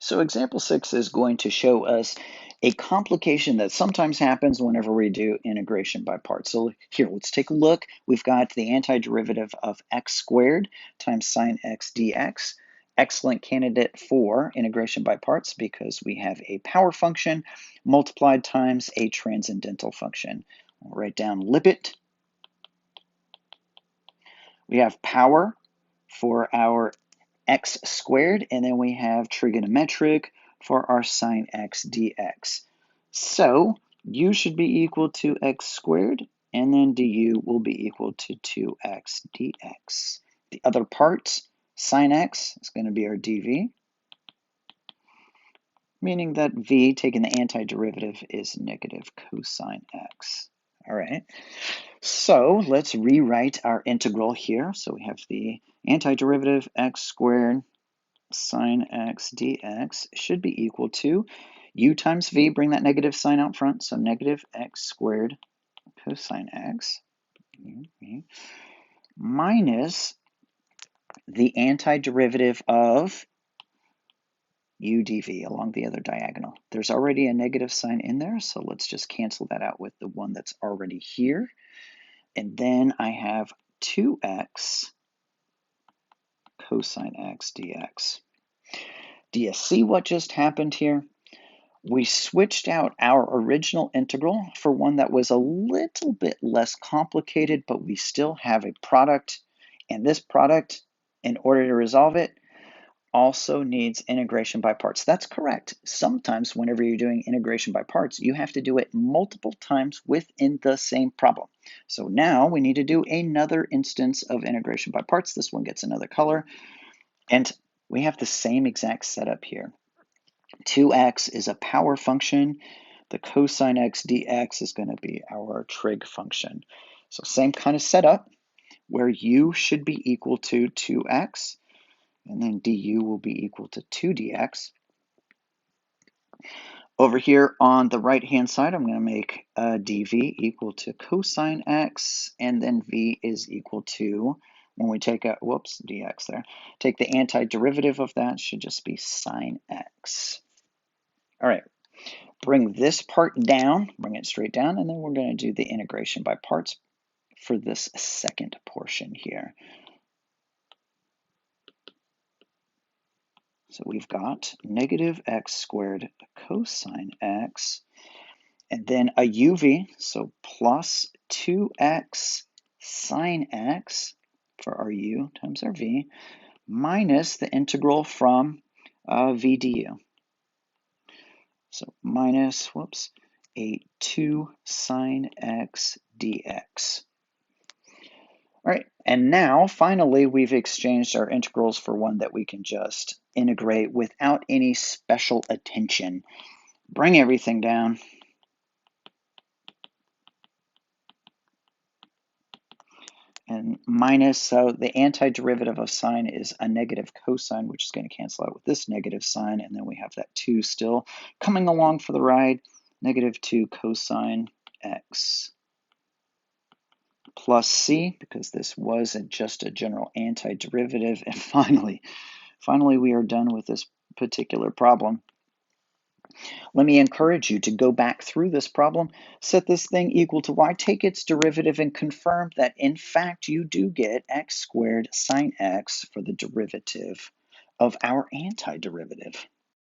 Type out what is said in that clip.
So example 6 is going to show us a complication that sometimes happens whenever we do integration by parts. So here, let's take a look. We've got the antiderivative of x squared times sine x dx. Excellent candidate for integration by parts because we have a power function multiplied times a transcendental function. We'll write down limit. We have power for our x squared, and then we have trigonometric for our sine x dx. So u should be equal to x squared, and then du will be equal to 2x dx. The other part, sine x, is going to be our dv, meaning that v, taking the antiderivative, is negative cosine x. All right, so let's rewrite our integral here. So we have the antiderivative x squared sine x dx should be equal to u times v, bring that negative sign out front, so negative x squared cosine x minus the antiderivative of u dv along the other diagonal. There's already a negative sign in there, so let's just cancel that out with the one that's already here. And then I have 2x cosine x dx. Do you see what just happened here? We switched out our original integral for one that was a little bit less complicated, but we still have a product. And this product, in order to resolve it, also needs integration by parts. That's correct. Sometimes whenever you're doing integration by parts, you have to do it multiple times within the same problem. So now we need to do another instance of integration by parts. This one gets another color. And we have the same exact setup here. 2x is a power function. The cosine x dx is going to be our trig function. So same kind of setup where u should be equal to 2x, and then du will be equal to 2dx. Over here on the right-hand side, I'm going to make dv equal to cosine x, and then v is equal to, when we take a, whoops, dx there, take the antiderivative of that, should just be sine x. All right, bring this part down, bring it straight down, and then we're going to do the integration by parts for this second portion here. So we've got negative x squared cosine x, and then a uv, so plus 2x sine x for our u times our v, minus the integral from v du. So minus, whoops, a 2 sine x dx. All right, and now finally we've exchanged our integrals for one that we can just integrate without any special attention. Bring everything down. And minus, so the antiderivative of sine is a negative cosine, which is going to cancel out with this negative sign, and then we have that 2 still coming along for the ride, negative 2 cosine x plus c, because this wasn't just a general antiderivative. And finally we are done with this particular problem. Let me encourage you to go back through this problem, set this thing equal to y, take its derivative, and confirm that in fact you do get x squared sine x for the derivative of our antiderivative.